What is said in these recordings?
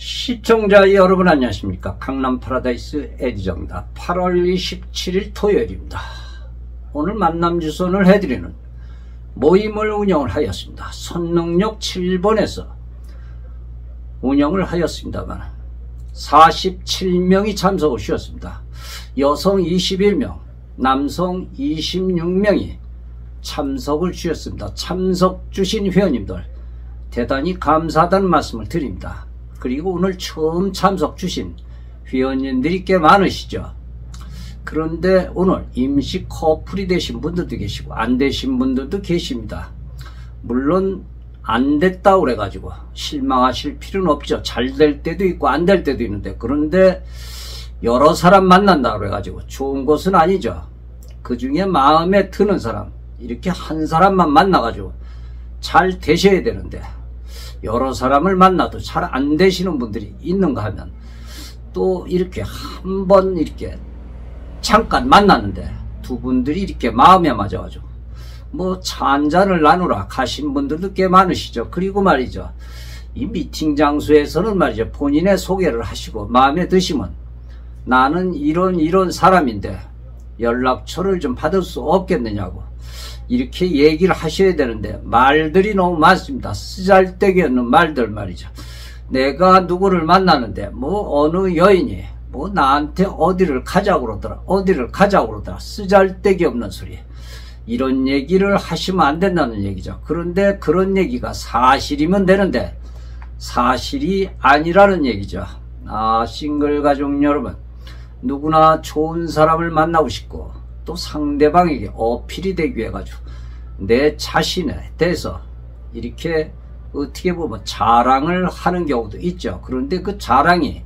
시청자 여러분 안녕하십니까. 강남 파라다이스 에디정입니다. 8월 27일 토요일입니다. 오늘 만남 주선을 해드리는 모임을 운영을 하였습니다. 선릉역 7번에서 운영을 하였습니다만 47명이 참석을 주셨습니다. 여성 21명, 남성 26명이 참석을 주셨습니다. 참석 주신 회원님들 대단히 감사하다는 말씀을 드립니다. 그리고 오늘 처음 참석 주신 회원님들이 꽤 많으시죠. 그런데 오늘 임시 커플이 되신 분들도 계시고 안 되신 분들도 계십니다. 물론 안 됐다고 그래가지고 실망하실 필요는 없죠. 잘 될 때도 있고 안 될 때도 있는데, 그런데 여러 사람 만난다고 그래가지고 좋은 것은 아니죠. 그 중에 마음에 드는 사람, 이렇게 한 사람만 만나가지고 잘 되셔야 되는데, 여러 사람을 만나도 잘 안 되시는 분들이 있는가 하면 또 이렇게 한번 이렇게 잠깐 만났는데 두 분들이 이렇게 마음에 맞아가지고 뭐 차 한잔을 나누라 가신 분들도 꽤 많으시죠. 그리고 말이죠, 이 미팅 장소에서는 말이죠, 본인의 소개를 하시고 마음에 드시면 나는 이런 사람인데 연락처를 좀 받을 수 없겠느냐고 이렇게 얘기를 하셔야 되는데 말들이 너무 많습니다. 쓰잘데기 없는 말들 말이죠. 내가 누구를 만나는데 뭐 어느 여인이 뭐 나한테 어디를 가자고 그러더라 쓰잘데기 없는 소리, 이런 얘기를 하시면 안 된다는 얘기죠. 그런데 그런 얘기가 사실이면 되는데 사실이 아니라는 얘기죠. 싱글 가족 여러분, 누구나 좋은 사람을 만나고 싶고 또 상대방에게 어필이 되기 위해 가지고 내 자신에 대해서 이렇게 어떻게 보면 자랑을 하는 경우도 있죠. 그런데 그 자랑이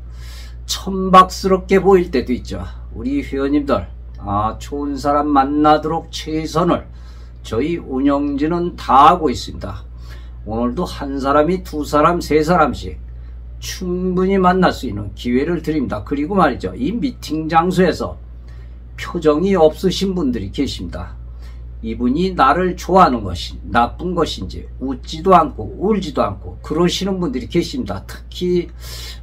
천박스럽게 보일 때도 있죠. 우리 회원님들 좋은 사람 만나도록 최선을 저희 운영진은 다 하고 있습니다. 오늘도 한 사람이 두 사람 세 사람씩 충분히 만날 수 있는 기회를 드립니다. 그리고 말이죠, 이 미팅 장소에서 표정이 없으신 분들이 계십니다. 이분이 나를 좋아하는 것이 나쁜 것인지 웃지도 않고 울지도 않고 그러시는 분들이 계십니다. 특히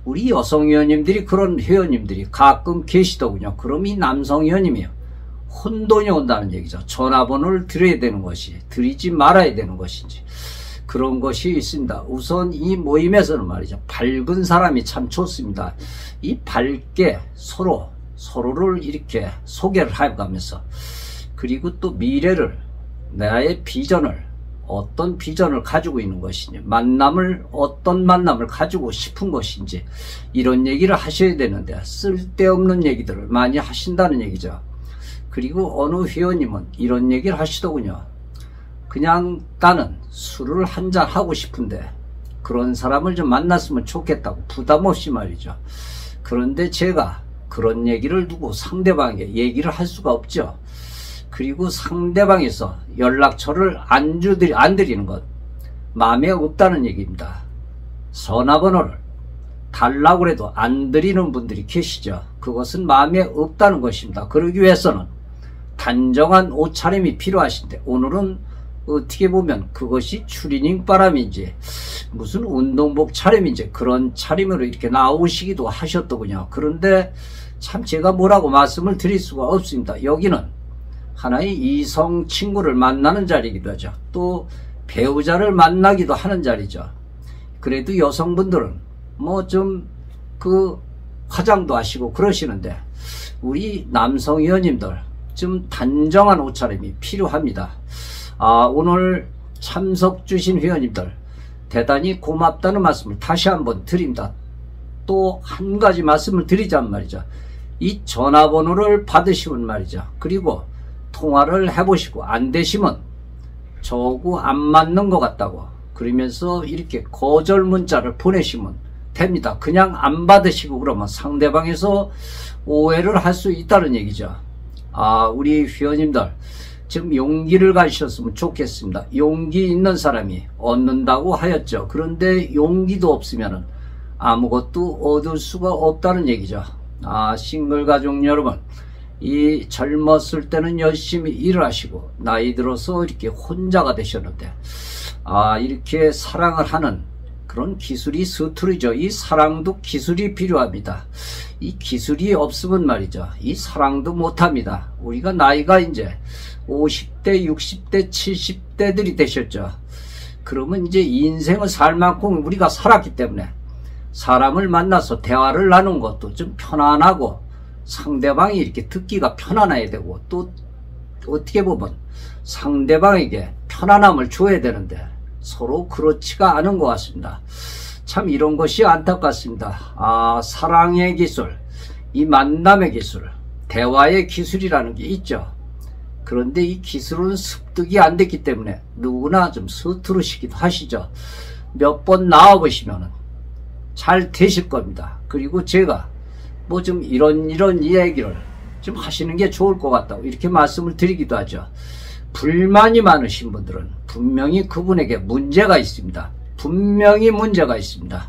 우리 여성 회원님들이 그런 회원님들이 가끔 계시더군요. 그럼 이 남성 회원님이 혼돈이 온다는 얘기죠. 전화번호를 드려야 되는 것이 드리지 말아야 되는 것인지 그런 것이 있습니다. 우선 이 모임에서는 말이죠, 밝은 사람이 참 좋습니다. 이 밝게 서로를 이렇게 소개를 해가면서, 그리고 또 미래를, 나의 비전을, 어떤 비전을 가지고 있는 것인지, 어떤 만남을 가지고 싶은 것인지, 이런 얘기를 하셔야 되는데 쓸데없는 얘기들을 많이 하신다는 얘기죠. 그리고 어느 회원님은 이런 얘기를 하시더군요. 그냥 나는 술을 한잔 하고 싶은데 그런 사람을 좀 만났으면 좋겠다고 부담 없이 말이죠. 그런데 제가 그런 얘기를 두고 상대방에게 얘기를 할 수가 없죠. 그리고 상대방에서 연락처를 안 드리는 것 마음에 없다는 얘기입니다. 전화번호를 달라고 해도 안 드리는 분들이 계시죠. 그것은 마음에 없다는 것입니다. 그러기 위해서는 단정한 옷차림이 필요하신데, 오늘은 어떻게 보면 그것이 추리닝 바람인지 무슨 운동복 차림인지 그런 차림으로 이렇게 나오시기도 하셨더군요. 그런데 참 제가 뭐라고 말씀을 드릴 수가 없습니다. 여기는 하나의 이성 친구를 만나는 자리이기도 하죠. 또 배우자를 만나기도 하는 자리죠. 그래도 여성분들은 뭐 좀 화장도 하시고 그러시는데 우리 남성 회원님들 좀 단정한 옷차림이 필요합니다. 오늘 참석 주신 회원님들 대단히 고맙다는 말씀을 다시 한번 드립니다. 또 한 가지 말씀을 드리자면 말이죠, 이 전화번호를 받으시면 말이죠, 그리고 통화를 해보시고 안 되시면 저하고 안 맞는 것 같다고 그러면서 이렇게 거절 문자를 보내시면 됩니다. 그냥 안 받으시고 그러면 상대방에서 오해를 할 수 있다는 얘기죠. 우리 회원님들 지금 용기를 가지셨으면 좋겠습니다. 용기 있는 사람이 얻는다고 하였죠. 그런데 용기도 없으면 아무것도 얻을 수가 없다는 얘기죠. 싱글 가족 여러분, 이 젊었을 때는 열심히 일을 하시고 나이 들어서 이렇게 혼자가 되셨는데 이렇게 사랑을 하는 그런 기술이 서투르죠. 이 사랑도 기술이 필요합니다. 이 기술이 없으면 말이죠. 이 사랑도 못합니다. 우리가 나이가 이제 50대, 60대, 70대들이 되셨죠. 그러면 이제 인생을 살 만큼 우리가 살았기 때문에 사람을 만나서 대화를 나눈 것도 좀 편안하고 상대방이 이렇게 듣기가 편안해야 되고 또 어떻게 보면 상대방에게 편안함을 줘야 되는데 서로 그렇지가 않은 것 같습니다. 참 이런 것이 안타깝습니다. 사랑의 기술, 이 만남의 기술, 대화의 기술이라는 게 있죠. 그런데 이 기술은 습득이 안 됐기 때문에 누구나 좀 서투르시기도 하시죠. 몇 번 나와보시면 잘 되실 겁니다. 그리고 제가 뭐 좀 이런 이야기를 좀 하시는 게 좋을 것 같다고 이렇게 말씀을 드리기도 하죠. 불만이 많으신 분들은 분명히 그분에게 문제가 있습니다. 분명히 문제가 있습니다.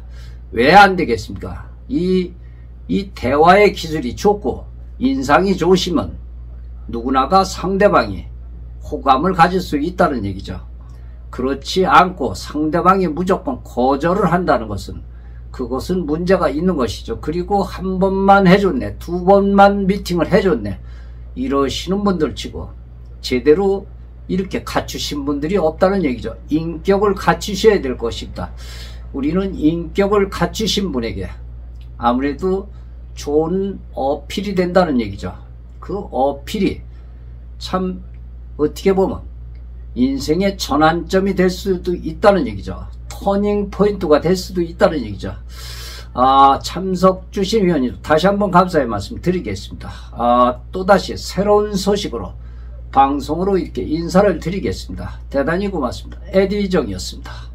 왜 안 되겠습니까? 이 대화의 기술이 좋고 인상이 좋으시면 누구나가 상대방이 호감을 가질 수 있다는 얘기죠. 그렇지 않고 상대방이 무조건 거절을 한다는 것은 그것은 문제가 있는 것이죠. 그리고 한 번만 해줬네, 두 번만 미팅을 해줬네 이러시는 분들 치고 제대로 이렇게 갖추신 분들이 없다는 얘기죠. 인격을 갖추셔야 될 것입니다. 우리는 인격을 갖추신 분에게 아무래도 좋은 어필이 된다는 얘기죠. 그 어필이 참 어떻게 보면 인생의 전환점이 될 수도 있다는 얘기죠. 터닝 포인트가 될 수도 있다는 얘기죠. 참석 주신 위원님 다시 한번 감사의 말씀 드리겠습니다. 또다시 새로운 소식으로 방송으로 이렇게 인사를 드리겠습니다. 대단히 고맙습니다. 에디정이었습니다.